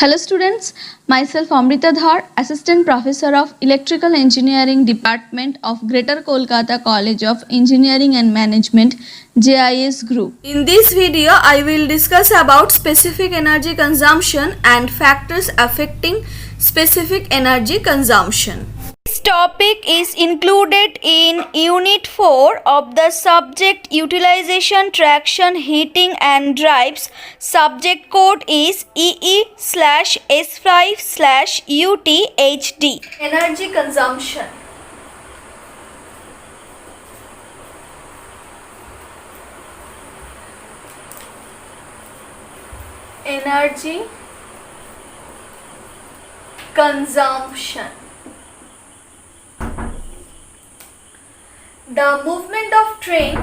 Hello students, myself Amrita Dhar, Assistant Professor of Electrical Engineering Department of Greater Kolkata College of Engineering and Management, JIS Group. In this video, I will discuss about specific energy consumption and factors affecting specific energy consumption. This topic is included in Unit 4 of the subject Utilization, Traction, Heating and Drives. Subject code is EE/S5/UTHD. Energy consumption. Energy consumption. The movement of train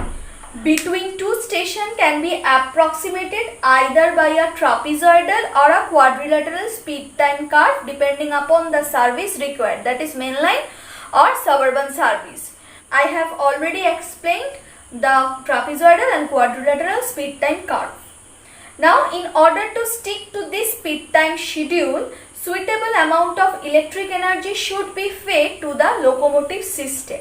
between two stations can be approximated either by a trapezoidal or a quadrilateral speed time curve depending upon the service required, that is mainline or suburban service. I have already explained the trapezoidal and quadrilateral speed time curve. Now, in order to stick to this speed time schedule, suitable amount of electric energy should be fed to the locomotive system.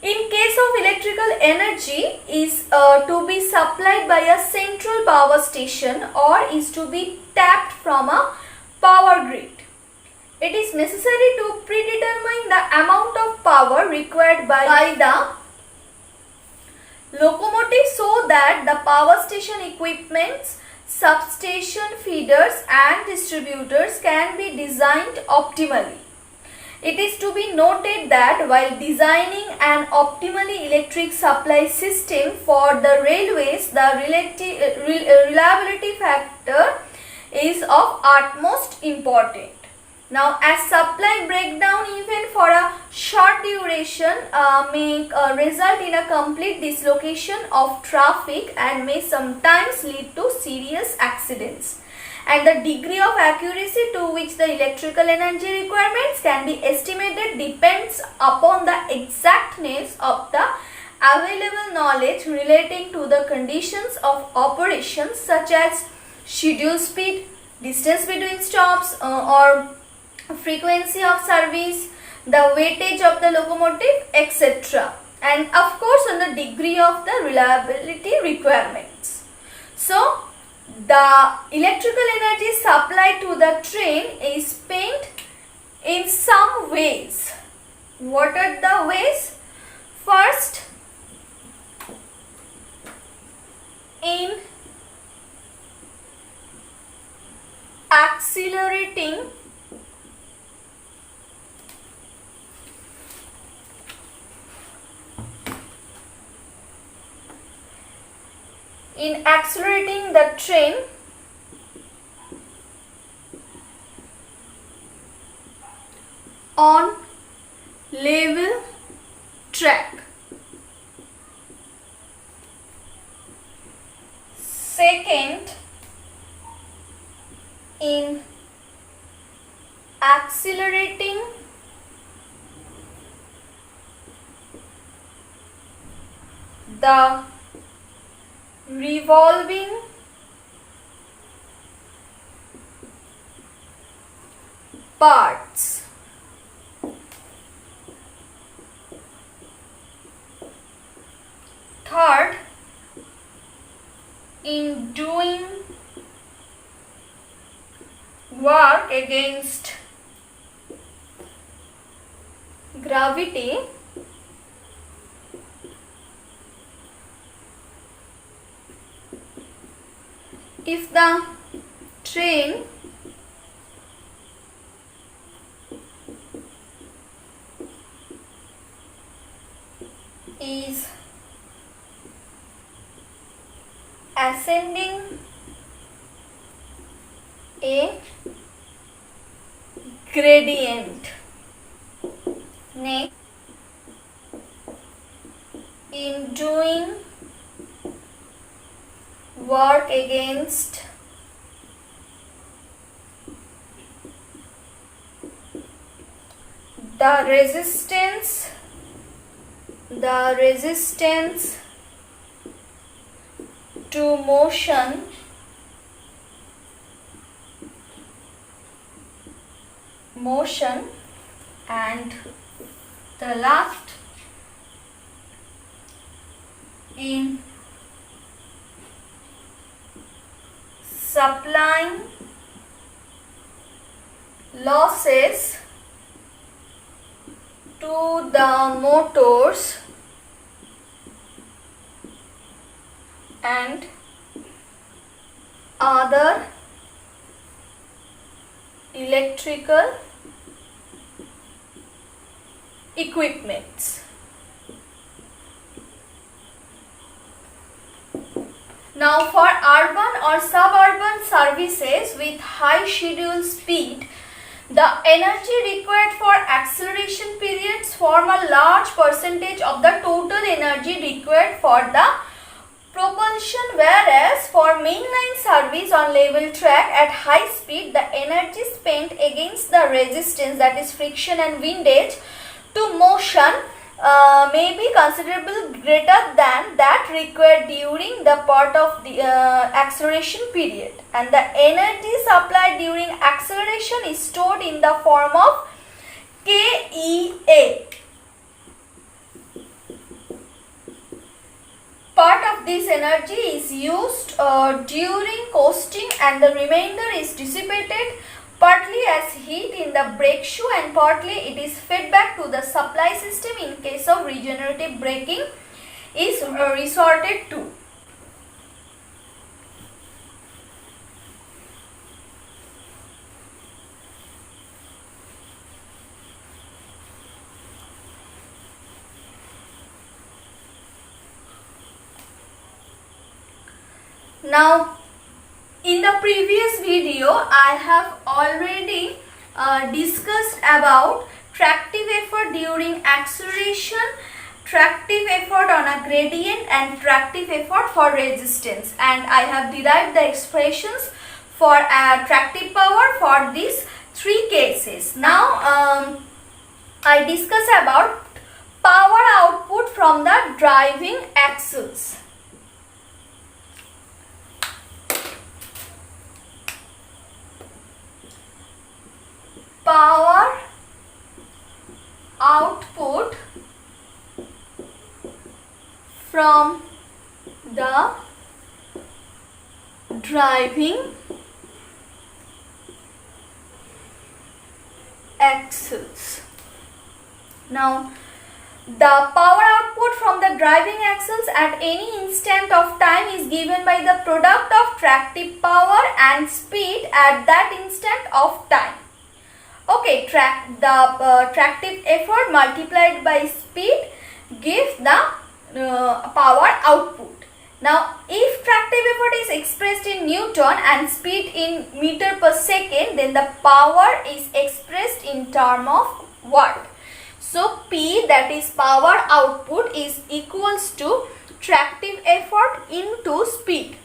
In case of electrical energy is to be supplied by a central power station or is to be tapped from a power grid. It is necessary to predetermine the amount of power required by the locomotive so that the power station equipments, substation feeders and distributors can be designed optimally. It is to be noted that while designing an optimally electric supply system for the railways, the reliability factor is of utmost importance. Now, as supply breakdown even for a short duration may result in a complete dislocation of traffic and may sometimes lead to serious accidents. And the degree of accuracy to which the electrical energy requirements can be estimated depends upon the exactness of the available knowledge relating to the conditions of operations such as schedule speed, distance between stops or frequency of service, the weightage of the locomotive, etc. And of course on the degree of the reliability requirements. So, the electrical energy supplied to the train is spent in some ways. What are the ways? First, in accelerating the train on level track. Second, in accelerating the revolving parts. Third, in doing work against gravity, if the train is ascending a gradient. Next, in doing work against the resistance to motion motion, and the last in supplying losses to the motors and other electrical equipments. Now for urban or suburban services with high schedule speed, the energy required for acceleration periods form a large percentage of the total energy required for the propulsion, whereas for mainline service on level track at high speed, the energy spent against the resistance, that is friction and windage, to motion may be considerably greater than that required during the part of the acceleration period, and the energy supplied during acceleration is stored in the form of KEA. Part of this energy is used during coasting and the remainder is dissipated partly as heat in the brake shoe and partly it is fed back to the supply system in case of regenerative braking is resorted to. Now, in the previous video, I have already discussed about tractive effort during acceleration, tractive effort on a gradient and tractive effort for resistance, and I have derived the expressions for tractive power for these three cases. Now, I discuss about power output from the driving axles. Power output from the driving axles. Now, the power output from the driving axles at any instant of time is given by the product of tractive power and speed at that instant of time. Okay, tractive effort multiplied by speed gives the power output. Now, if tractive effort is expressed in Newton and speed in meter per second, then the power is expressed in term of watt. So, P, that is power output, is equals to tractive effort into speed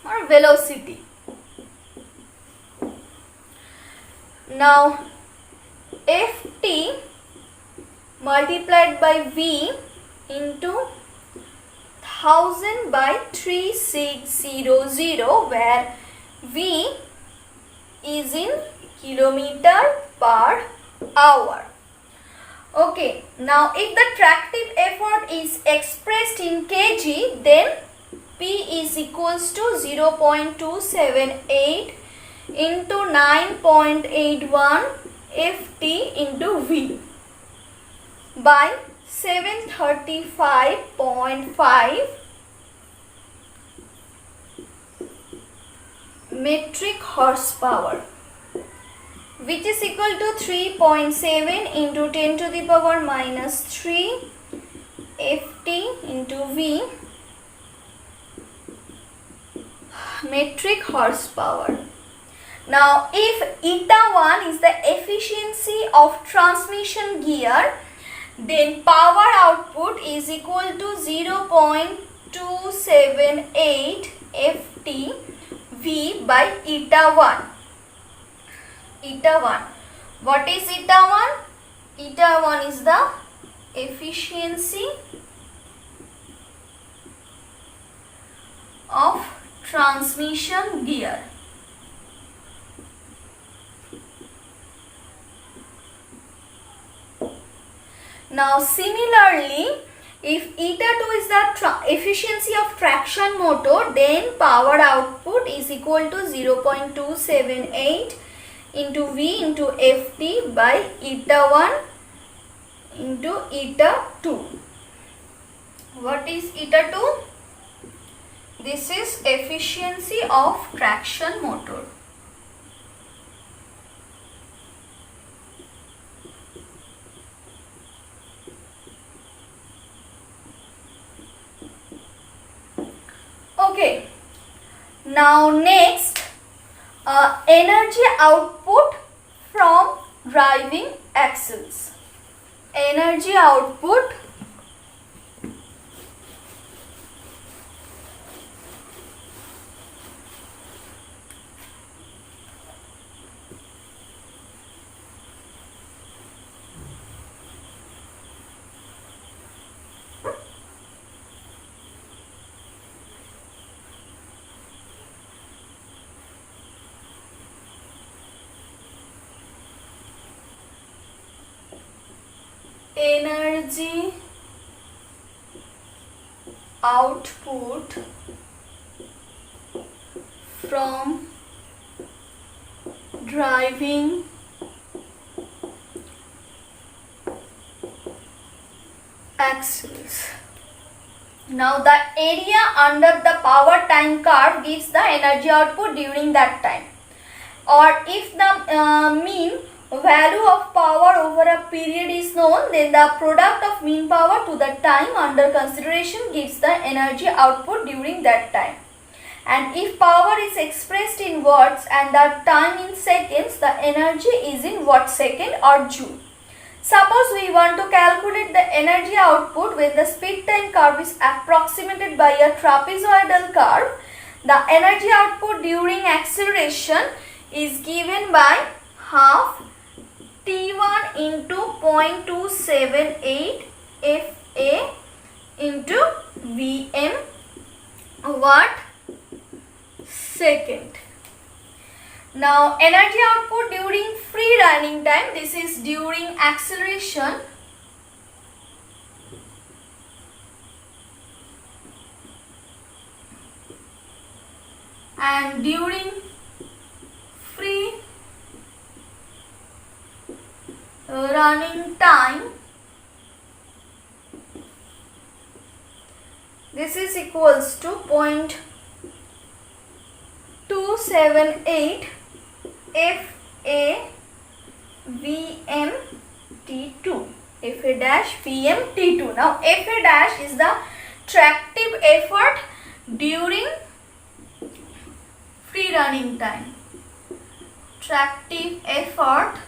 or velocity. Now, Ft multiplied by V into 1000 by 3600, where V is in kilometer per hour. Okay, now if the tractive effort is expressed in kg, then P is equals to 0.278 into 9.81 Ft into V by 735.5 metric horsepower, which is equal to 3.7 into 10 to the power minus 3 Ft into V metric horsepower. Now, if eta 1 is the efficiency of transmission gear, then power output is equal to 0.278 Ft V by eta 1. Eta 1. What is eta 1? Eta 1 is the efficiency of transmission gear. Now similarly, if eta 2 is the efficiency of traction motor, then power output is equal to 0.278 into V into Ft by eta 1 into eta 2. What is eta 2? This is efficiency of traction motor. Okay, now next, energy output from driving axles. Energy output energy output from driving axles. Now the area under the power time curve gives the energy output during that time, or if the mean value of power over a period is known, then the product of mean power to the time under consideration gives the energy output during that time. And if power is expressed in watts and the time in seconds, the energy is in watt second or joule. Suppose we want to calculate the energy output when the speed time curve is approximated by a trapezoidal curve. The energy output during acceleration is given by half T1 into 0.278 FA into Vm watt second. Now energy output during free running time, this is during acceleration, and during free running time, this is equals to 0.278 FA Vm T2, FA dash Vm T2. Now FA dash is the tractive effort during free running time. Tractive effort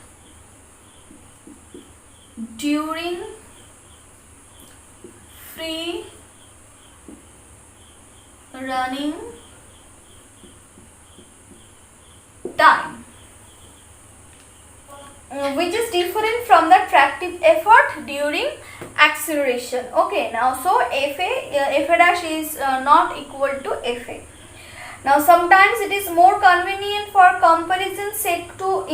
during free running time, which is different from the tractive effort during acceleration. Okay, now so FA dash is not equal to FA. Now sometimes it is more convenient for comparison sake to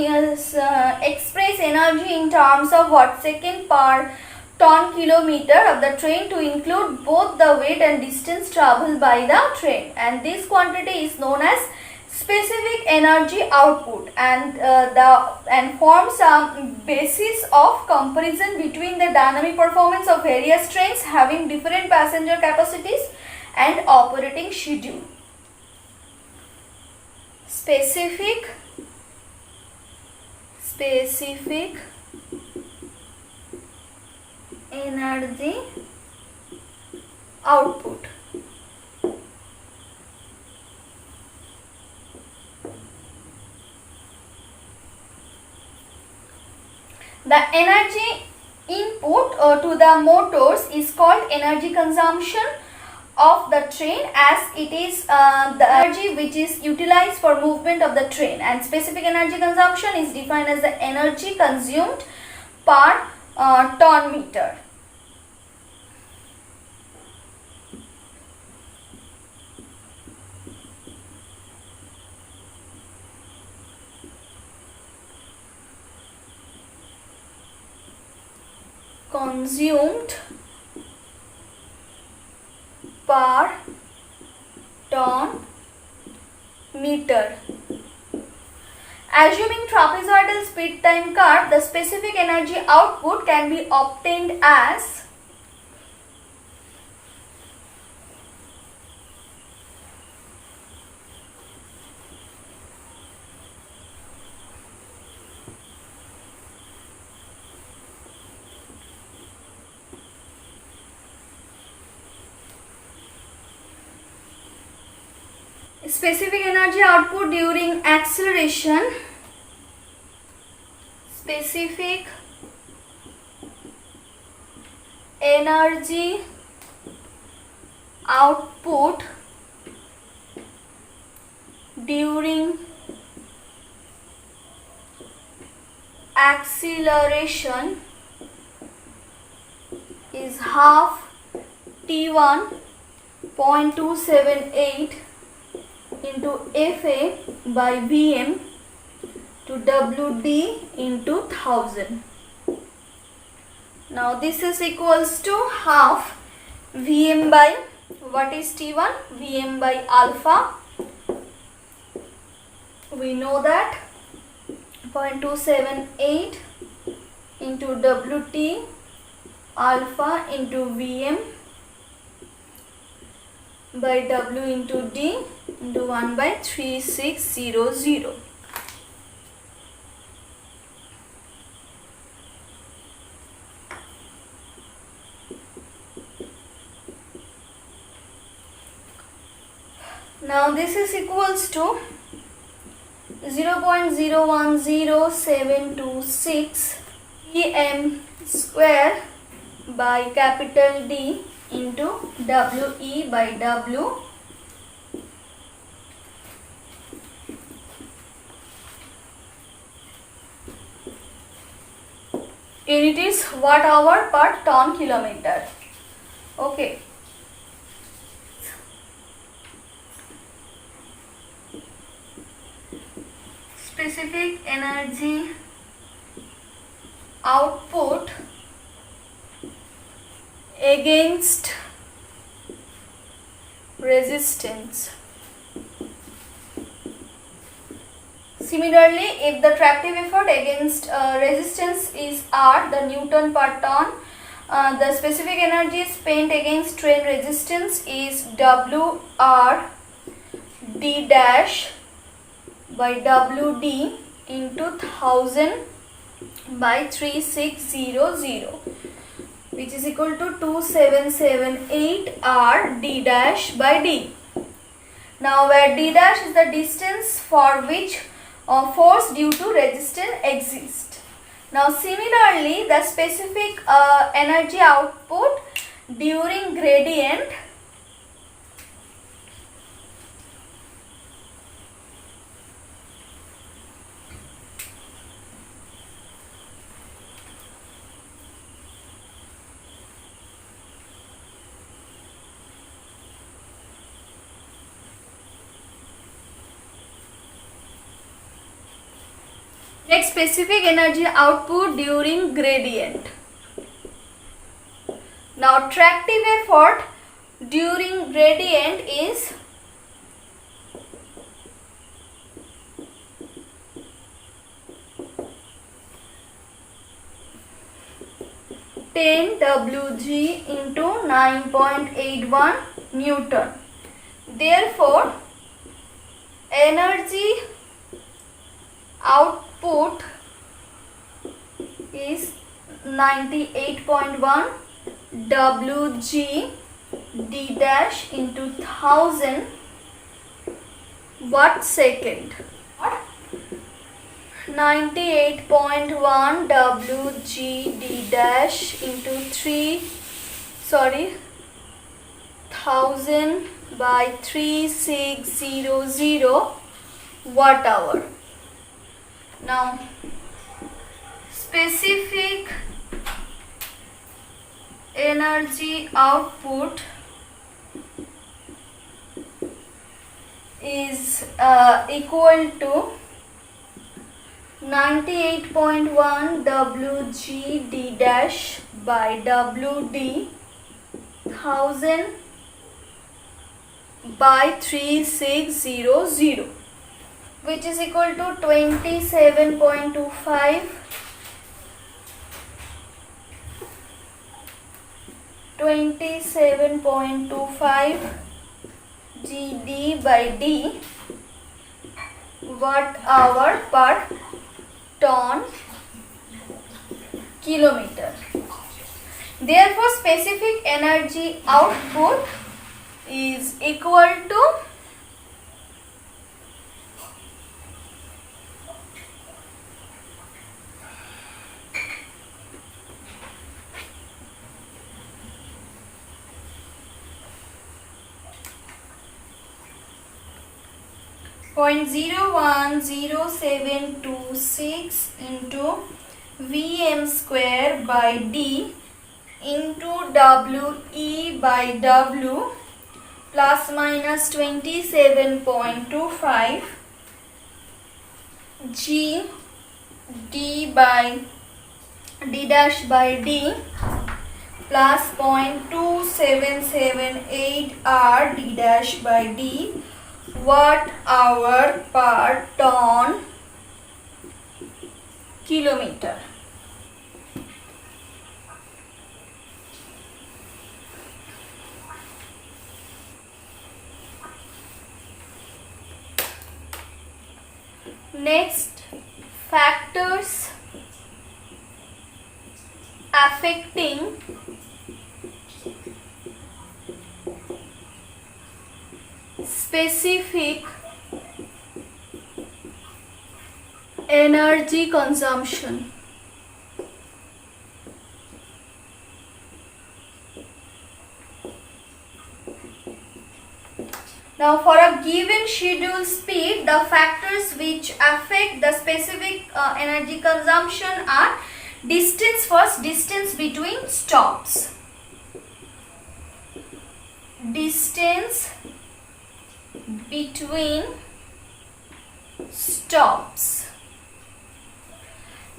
express energy in terms of watt second per ton kilometer of the train to include both the weight and distance travelled by the train, and this quantity is known as specific energy output, and forms a basis of comparison between the dynamic performance of various trains having different passenger capacities and operating schedule. Specific energy output. The energy input to the motors is called energy consumption of the train, as it is the energy which is utilized for movement of the train, and specific energy consumption is defined as the energy consumed per ton meter. consumed per ton meter. Assuming trapezoidal speed time curve, the specific energy output can be obtained as specific energy output during acceleration. Specific energy output during acceleration is half T1.278 into Fa by Vm to Wd into 1000. Now this is equals to half Vm by, what is T1? Vm by alpha. We know that 0.278 into Wt alpha into Vm by W into D into 1 by 3600. Now this is equals to 0.010726 Em square by capital D into We by W unit is watt hour per ton kilometer. Okay. Specific energy output against resistance. Similarly, if the tractive effort against resistance is R, the Newton per ton, the specific energy spent against strain resistance is WR D dash by WD into 1000 by 3600, which is equal to 2778 R D dash by D. Now where D dash is the distance for which force due to resistance exists. Now similarly, the specific energy output during gradient next, specific energy output during gradient. Now tractive effort during gradient is Wg into 9.81 Newton. Therefore, energy output is 98.1 Wg D dash into 1000 watt second. 98.1 Wg D dash into 1000 by 3600 watt hour. Now specific energy output is equal to 98.1 Wg D dash by WD 1000 by 3600, which is equal to 27.25 GD by D watt hour per ton kilometer. Therefore, specific energy output is equal to point 0.10726 into Vm square by D into We by W plus minus 27.25 G D by D dash by D plus 0.2778 R D dash by D watt hour per ton kilometer. Next, factors affecting specific energy consumption. Now, for a given schedule speed, the factors which affect the specific energy consumption are distance. First, distance between stops. Distance between stops.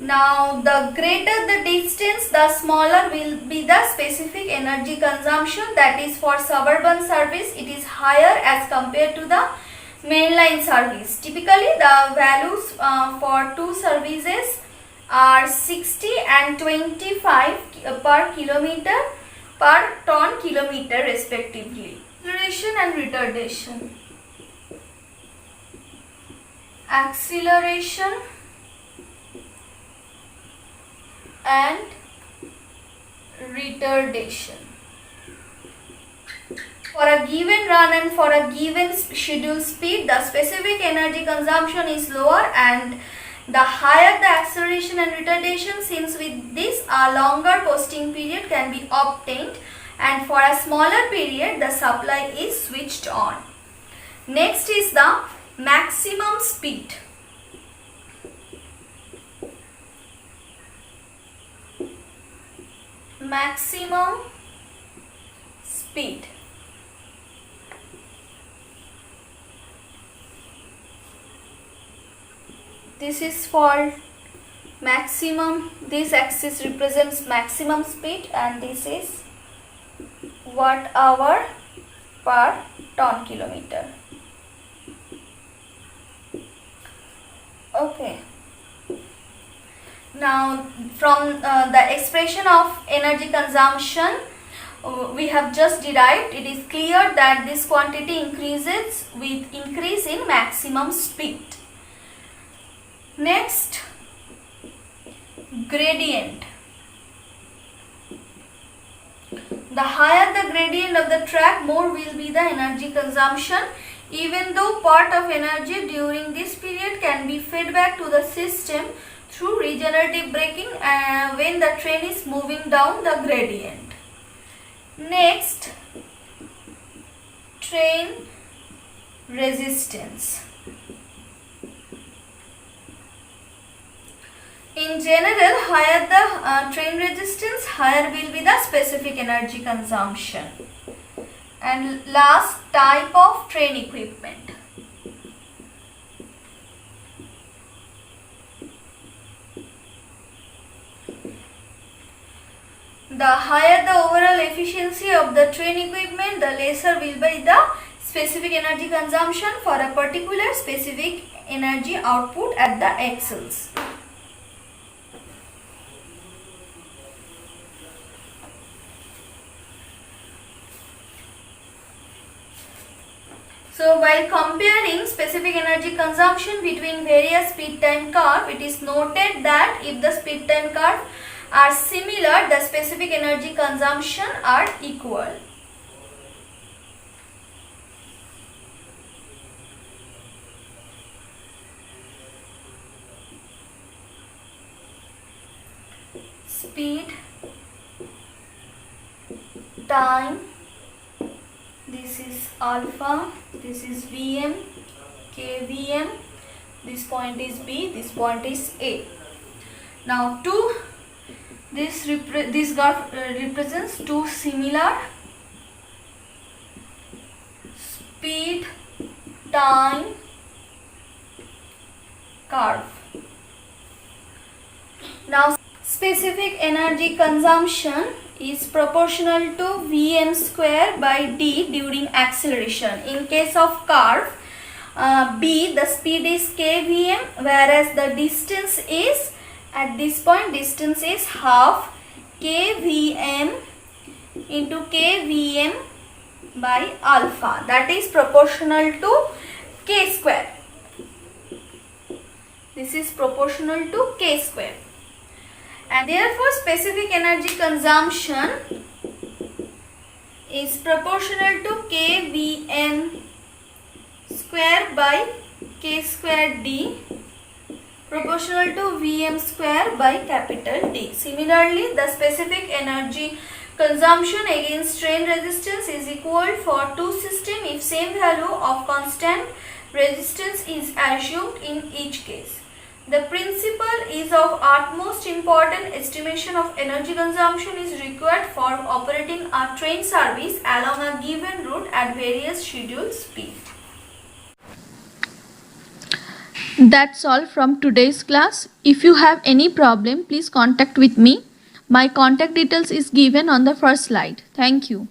Now, the greater the distance, the smaller will be the specific energy consumption. That is, for suburban service, it is higher as compared to the mainline service. Typically, the values for two services are 60 and 25 per kilometer per ton kilometer respectively. Acceleration and retardation. Acceleration and retardation. For a given run and for a given schedule speed, the specific energy consumption is lower, and the higher the acceleration and retardation, since with this a longer posting period can be obtained, and for a smaller period the supply is switched on. Next is the maximum speed. Maximum speed. This is for maximum, this axis represents maximum speed and this is watt hour per ton kilometer. Okay. Now, from the expression of energy consumption we have just derived, it is clear that this quantity increases with increase in maximum speed. Next, gradient. The higher the gradient of the track, more will be the energy consumption, even though part of energy during this period can be fed back to the system through regenerative braking when the train is moving down the gradient. Next, train resistance. In general, higher the train resistance, higher will be the specific energy consumption. And last, type of train equipment. the higher the overall efficiency of the train equipment, the lesser will be the specific energy consumption for a particular specific energy output at the axles. So while comparing specific energy consumption between various speed time curve, it is noted that if the speed time curve are similar, the specific energy consumption are equal. Speed, time, this is alpha, this is Vm, kVm, this point is B, this point is A. Now this graph represents two similar speed time curve. Now specific energy consumption is proportional to Vm square by d during acceleration. In case of curve B, the speed is kVm, whereas the distance is, at this point distance is half kVm into kVm by alpha, that is proportional to k square. This is proportional to k square, and therefore specific energy consumption is proportional to kVm square by k square d, proportional to Vm square by capital D. Similarly, the specific energy consumption against strain resistance is equal for two systems if same value of constant resistance is assumed in each case. The principle is of utmost important. Estimation of energy consumption is required for operating a train service along a given route at various scheduled speed. That's all from today's class. If you have any problem, please contact with me. My contact details is given on the first slide. Thank you.